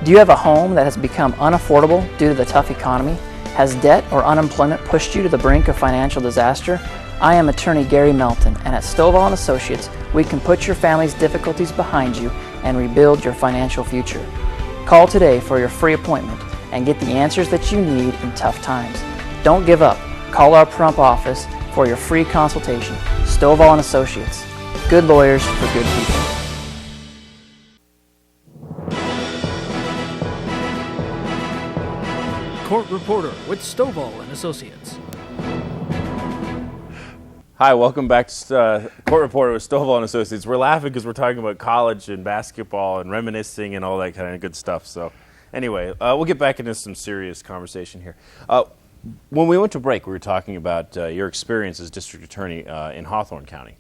Do you have a home that has become unaffordable due to the tough economy? Has debt or unemployment pushed you to the brink of financial disaster? I am attorney Gary Melton, and at Stovall & Associates, we can put your family's difficulties behind you and rebuild your financial future. Call today for your free appointment and get the answers that you need in tough times. Don't give up. Call our prompt office for your free consultation. Stovall & Associates. Good lawyers for good people. Court Reporter with Stovall & Associates. Hi, welcome back to Court Reporter with Stovall & Associates. We're laughing because we're talking about college and basketball and reminiscing and all that kind of good stuff. So anyway, we'll get back into some serious conversation here. When we went to break, we were talking about your experience as district attorney in Hawthorne County.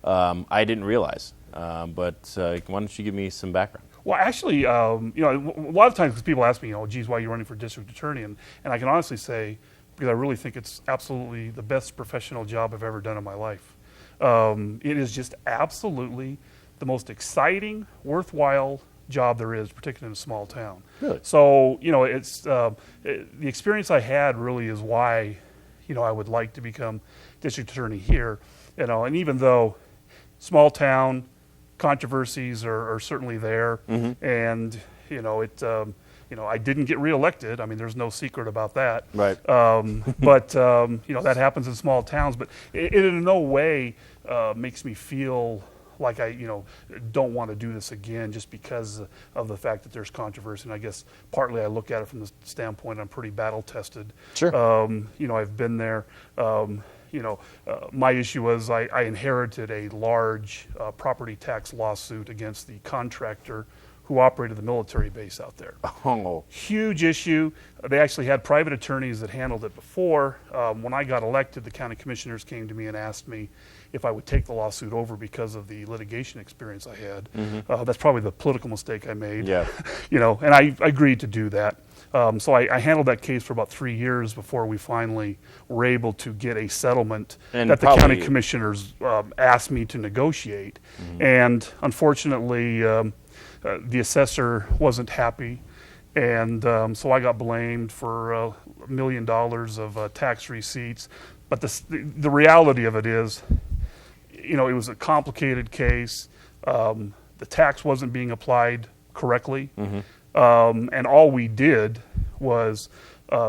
I didn't realize, but why don't you give me some background? Well, actually, a lot of times people ask me, geez, why are you running for district attorney? And I can honestly say, because I really think it's absolutely the best professional job I've ever done in my life. It is just absolutely the most exciting, worthwhile job there is, particularly in a small town. Really? So, it's the experience I had really is why, I would like to become district attorney here. And even though small town controversies are certainly there, and I didn't get reelected. I mean, there's no secret about that. Right. But that happens in small towns. But it in no way makes me feel like I don't want to do this again just because of the fact that there's controversy. And I guess partly I look at it from the standpoint I'm pretty battle tested. Sure. I've been there. My issue was I inherited a large property tax lawsuit against the contractor who operated the military base out there. Oh. Huge issue. They actually had private attorneys that handled it before. When I got elected, the county commissioners came to me and asked me if I would take the lawsuit over because of the litigation experience I had. That's probably the political mistake I made. Yeah. And I agreed to do that. So I handled that case for about 3 years before we finally were able to get a settlement that the county commissioners asked me to negotiate. And unfortunately, the assessor wasn't happy. And so I got blamed for $1 million of tax receipts. But the reality of it is, it was a complicated case. The tax wasn't being applied correctly. And all we did was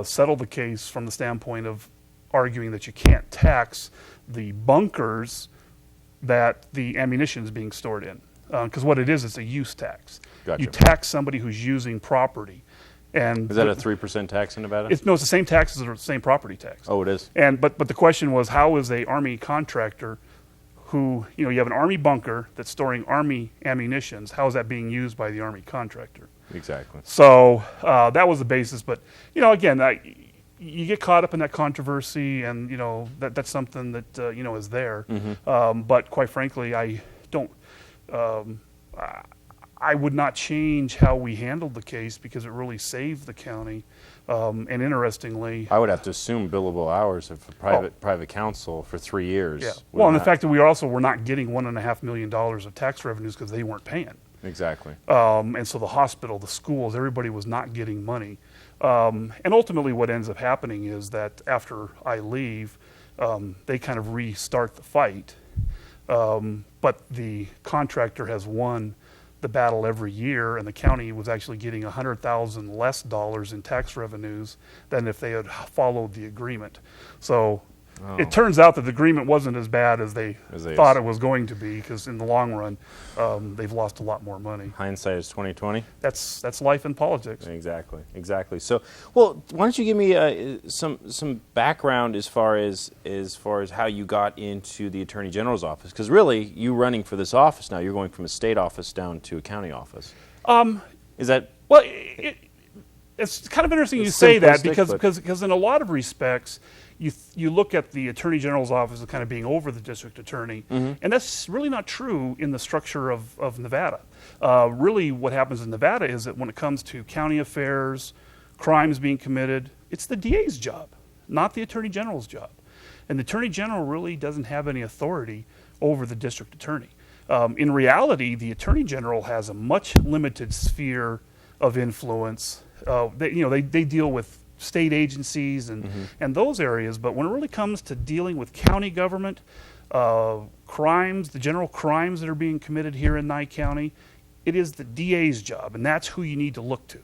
settle the case from the standpoint of arguing that you can't tax the bunkers that the ammunition is being stored in. Because what it is, it's a use tax. Gotcha. You tax somebody who's using property. And is that a 3% tax in Nevada? It's the same tax as the same property tax. Oh, it is? But the question was, how is a Army contractor who, you have an Army bunker that's storing Army ammunitions, how is that being used by the Army contractor? Exactly. So that was the basis. But, again, you get caught up in that controversy, and, that's something that, is there. But quite frankly, I don't, I would not change how we handled the case because it really saved the county. And interestingly, I would have to assume billable hours of private counsel for 3 years. Yeah. Well, and the fact that we also were not getting $1.5 million of tax revenues because they weren't paying. Exactly. And so the hospital, the schools, everybody was not getting money. And ultimately what ends up happening is that after I leave, they kind of restart the fight. But the contractor has won the battle every year, and the county was actually getting $100,000 less in tax revenues than if they had followed the agreement. So it turns out that the agreement wasn't as bad as they thought it was going to be, because in the long run, they've lost a lot more money. Hindsight is 20/20. That's life in politics. Exactly. So, well, why don't you give me some background as far as how you got into the Attorney General's office? Because really, you running for this office now, you're going from a state office down to a county office. Is that well? It's kind of interesting you say that because in a lot of respects, you look at the Attorney General's office as kind of being over the district attorney, and that's really not true in the structure of Nevada. Really what happens in Nevada is that when it comes to county affairs, crimes being committed, it's the DA's job, not the Attorney General's job. And the Attorney General really doesn't have any authority over the district attorney. In reality, the Attorney General has a much limited sphere of influence. They deal with state agencies and those areas, but when it really comes to dealing with county government, crimes, the general crimes that are being committed here in Nye County, it is the DA's job, and that's who you need to look to.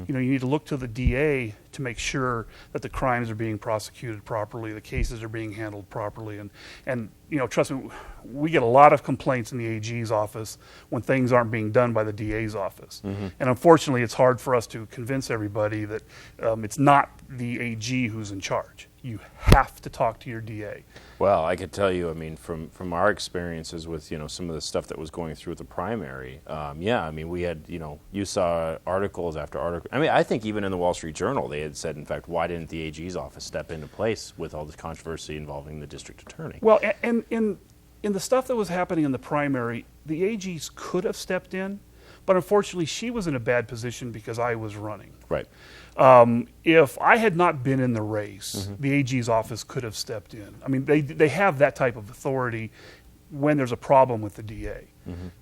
You need to look to the DA to make sure that the crimes are being prosecuted properly, the cases are being handled properly, and trust me, we get a lot of complaints in the AG's office when things aren't being done by the DA's office. And unfortunately, it's hard for us to convince everybody that it's not the AG who's in charge. You have to talk to your DA. Well, I could tell you, I mean, from our experiences with, some of the stuff that was going through the primary, we had, you saw articles after article. I mean, I think even in the Wall Street Journal, they had said, in fact, why didn't the AG's office step into place with all this controversy involving the district attorney? Well, and in the stuff that was happening in the primary, the AGs could have stepped in, but unfortunately, she was in a bad position because I was running. Right. If I had not been in the race, the AG's office could have stepped in. I mean, they have that type of authority when there's a problem with the DA.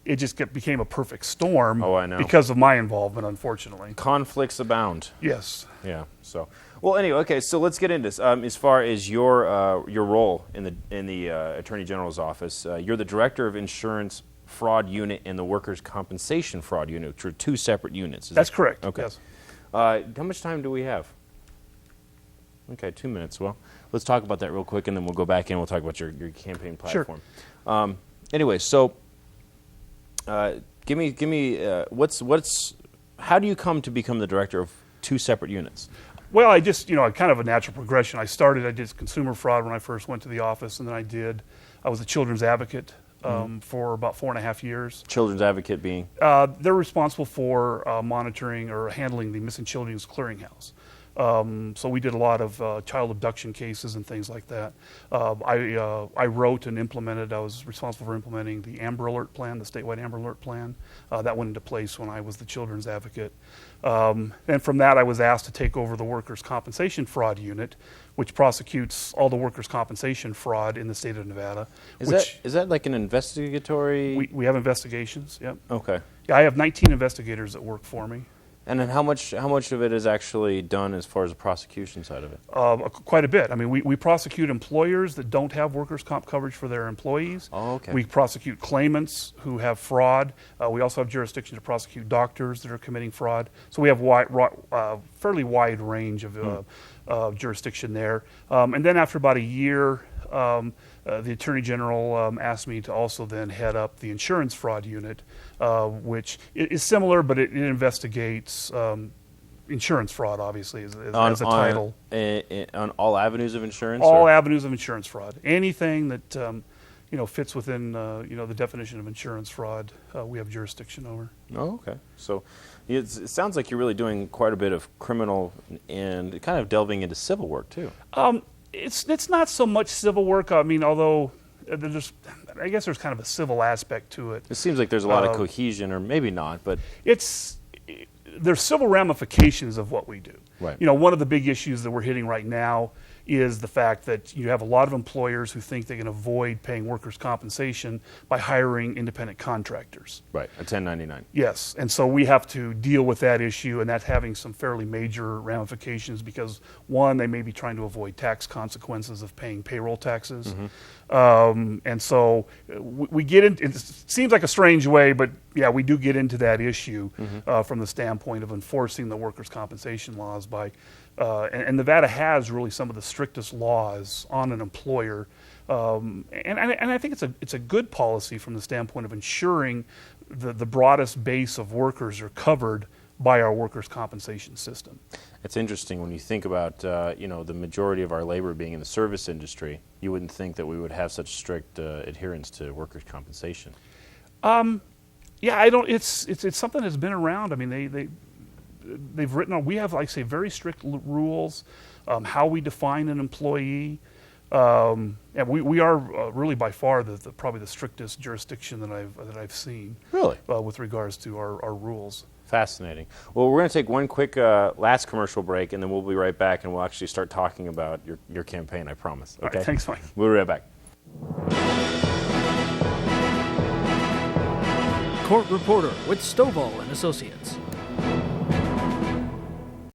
It just became a perfect storm because of my involvement, unfortunately. Conflicts abound. Yes. Yeah. So, well, anyway, okay. So let's get into this. As far as your role in the Attorney General's office, you're the Director of Insurance Fraud Unit and the Workers' Compensation Fraud Unit, which are two separate units. That's correct. Okay. Yes. How much time do we have? Okay, 2 minutes. Well, let's talk about that real quick, and then we'll go back in. We'll talk about your campaign platform. Sure. Anyway, so give me how do you come to become the director of two separate units? Well, I just kind of a natural progression. I did consumer fraud when I first went to the office, and then I was a children's advocate for about 4.5 years. Children's advocate being? They're responsible for monitoring or handling the missing children's clearinghouse. So we did a lot of child abduction cases and things like that. I wrote and I was responsible for implementing the Amber Alert plan, the statewide Amber Alert plan. That went into place when I was the children's advocate. And from that, I was asked to take over the Workers' Compensation Fraud Unit, which prosecutes all the workers' compensation fraud in the state of Nevada. Is that like an investigatory? We have investigations, yep. Okay. Yeah, I have 19 investigators that work for me. And then how much of it is actually done as far as the prosecution side of it? Quite a bit. I mean, we prosecute employers that don't have workers' comp coverage for their employees. Oh, okay. We prosecute claimants who have fraud. We also have jurisdiction to prosecute doctors that are committing fraud. So we have fairly wide range of jurisdiction there. And then after about a year, the Attorney General asked me to also then head up the insurance fraud unit, which is similar, but it investigates insurance fraud, obviously, as a title. On all avenues of insurance? All avenues of insurance fraud. Anything that fits within the definition of insurance fraud, we have jurisdiction over. Oh, okay. So it sounds like you're really doing quite a bit of criminal and kind of delving into civil work, too. It's not so much civil work. I mean, although I guess there's kind of a civil aspect to it. It seems like there's a lot of cohesion, or maybe not, but there's civil ramifications of what we do. Right. One of the big issues that we're hitting right now is the fact that you have a lot of employers who think they can avoid paying workers' compensation by hiring independent contractors. Right, a 1099. Yes, and so we have to deal with that issue, and that's having some fairly major ramifications because, one, they may be trying to avoid tax consequences of paying payroll taxes. And so we get into, it seems like a strange way, but yeah, we do get into that issue from the standpoint of enforcing the workers' compensation laws by and Nevada has really some of the strictest laws on an employer, and I think it's a good policy from the standpoint of ensuring the broadest base of workers are covered by our workers' compensation system. It's interesting when you think about the majority of our labor being in the service industry. You wouldn't think that we would have such strict adherence to workers' compensation. Yeah, I don't. It's something that's been around. I mean, they've written on. We have, like I say, very strict rules, how we define an employee. And we are really by far probably the strictest jurisdiction that I've seen. Really, with regards to our rules. Fascinating. Well, we're going to take one quick last commercial break, and then we'll be right back, and we'll actually start talking about your campaign. I promise. Okay. All right, thanks, Mike. We'll be right back. Court Reporter with Stovall and Associates.